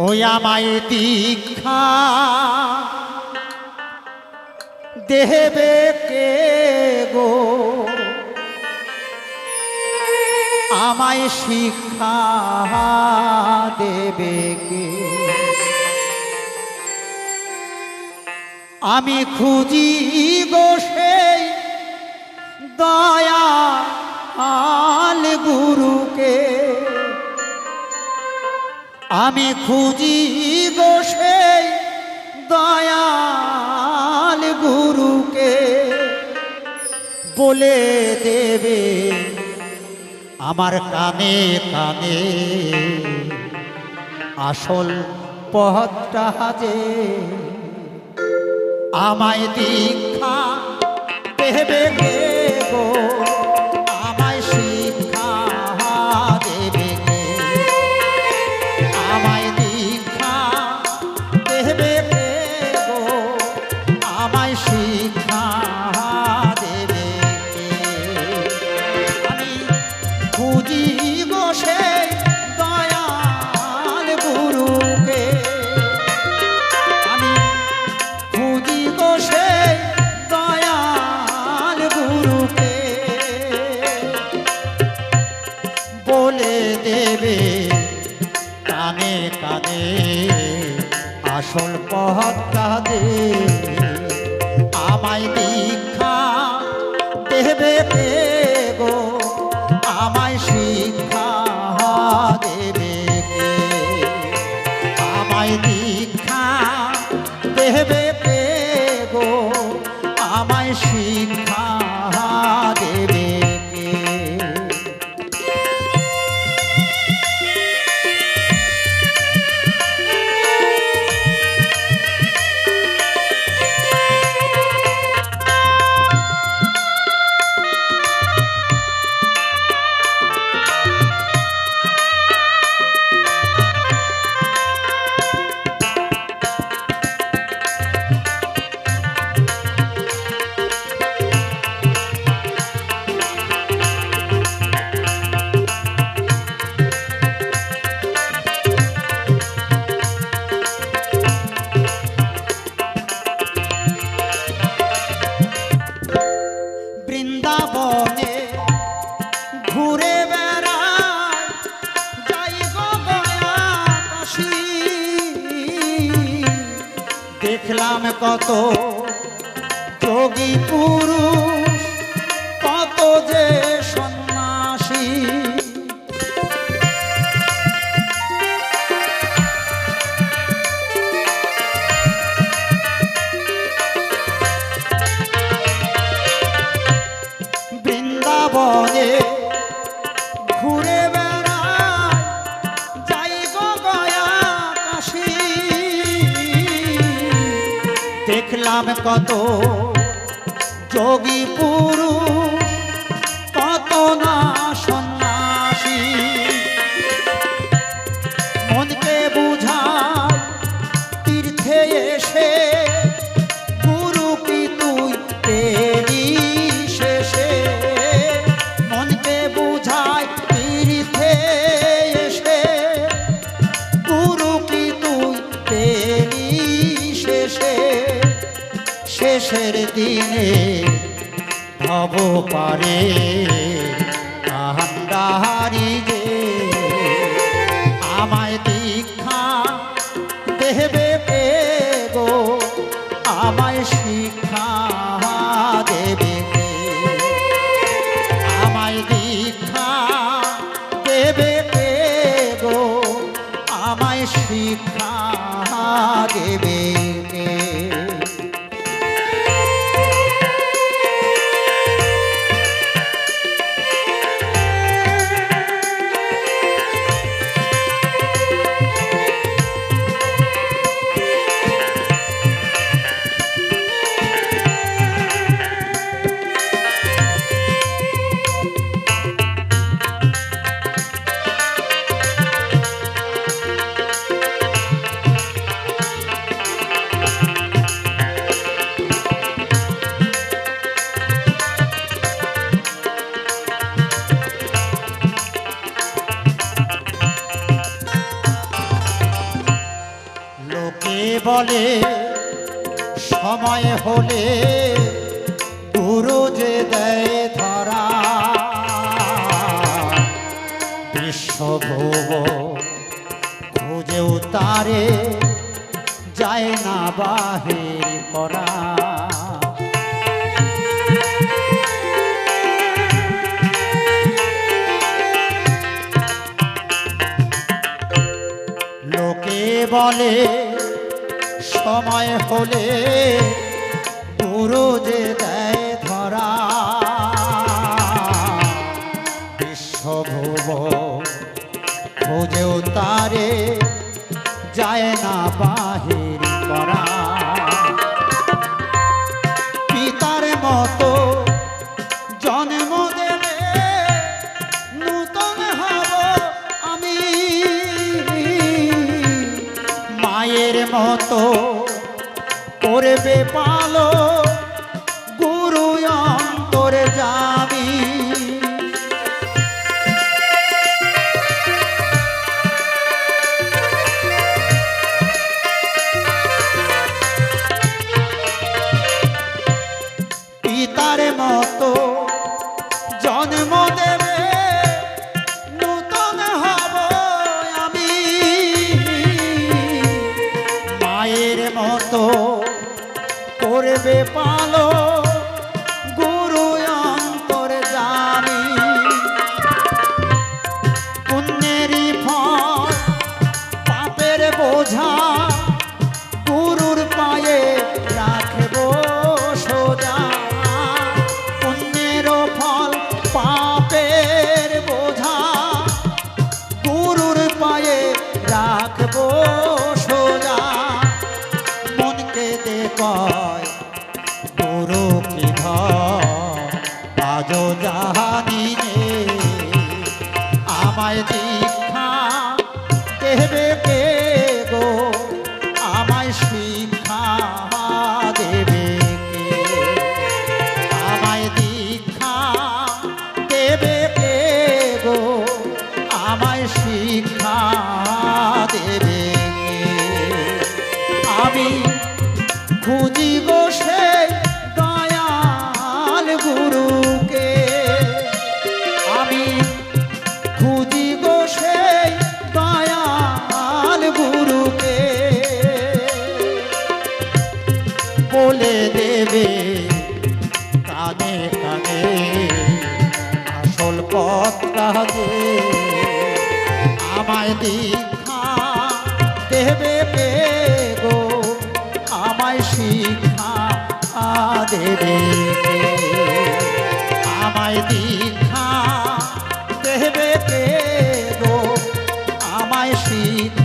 ওই আমায় দীক্ষা দেবে কে গো, আমায় শিক্ষা দেবে কে? আমি খুঁজি গো সেই দয়াল গুরুকে, আমি খুঁজি গো সেই দয়াল গুরুকে, বলে দেবে আমার কানে কানে আসল পথটা যে। আমায় দীক্ষা দেবে কে গো, আমায় শিক্ষা দেবে কে? আমায় দীক্ষা দেবে কে গো, আমায় শিক্ষা দেবে কে? আমি খুঁজি গো সেই দয়াল গুরুকে, আমি খুঁজি গো সেই দয়াল গুরুকে, বলে দেবে কানে কানে আসল পথটা দে। আমায় দীক্ষা দেবে কে গো, আমায় শিক্ষা দেবে কে? আমায় দীক্ষা দেবে কে গো, আমায় শিক্ষা দেবে কে? বৃন্দাবনে ঘুরে বেড়ায় যাই গো গয়া কাশী, দেখলাম কত যোগী পুরুষ, কত যে সন্ন্যাসী। বৃন্দাবনে ঘুরে বেড়ায় যাই গো গয়া কাশী, দেখলাম কত যোগী পুরুষ, কত না সন্ন্যাসী। মনকে বুঝায় তীর্থে এসে গুরু কি তুই পেলি শেষে, মনকে বুঝায় তীর্থে এসে গুরু কি তুই পেলি শেষে। শেষের দিনে ভব পারে কান্ডারি যে, আমায় দীক্ষা দেবে কে গো, আমায় শিক্ষা দেবে কে? আমায় দীক্ষা দেবে কে গো, আমায় শিক্ষা দেবে কে? লোকে বলে সময় হলে গুরু যে দেয় ধরা, বিশ্বভুব খুঁজেও তারে যায় না বাহির করা। লোকে বলে সময় হলে গুরু যে দেয় ধরা, বিশ্বভুব খোঁজেও তারে যায় না বাহির করা। পিতার মতো জন্ম দেবে নূতন হব আমি, মায়ের মতো করবে পালো গুরু অন্তরে যাবি। পিতার মতো জন্ম দেবে নূতন হব আমি, মায়ের মতো করবে পালো গুরু অন্তরে জানি। পুণ্যেরই ফল পাপের বোঝা গুরুর পায়ে রাখব সোজা, পুণ্যেরও ফল পাপের বোঝা গুরুর পায়ে রাখব সোজা। মনকে দে কয় গুরু কি ভয় আজও জানি নে, আমায় দীক্ষা দেবে কে গো, আমায় শিক্ষা দেবে কে, আমায় দীক্ষা দেবে কে গো, আমায় শিক্ষা দেবে কে। আমি খুঁজি গো সেই দয়াল গুরুকে, আমি খুঁজি গো সেই দয়াল গুরুকে, বলে দেবে কানে কানে আসল পথটা যে, আমায় দীক্ষা দেবে কে গো, আমায় শিক্ষা দেবে কে, আমায় দীক্ষা দেবে কে গো, আমায় শিক্ষা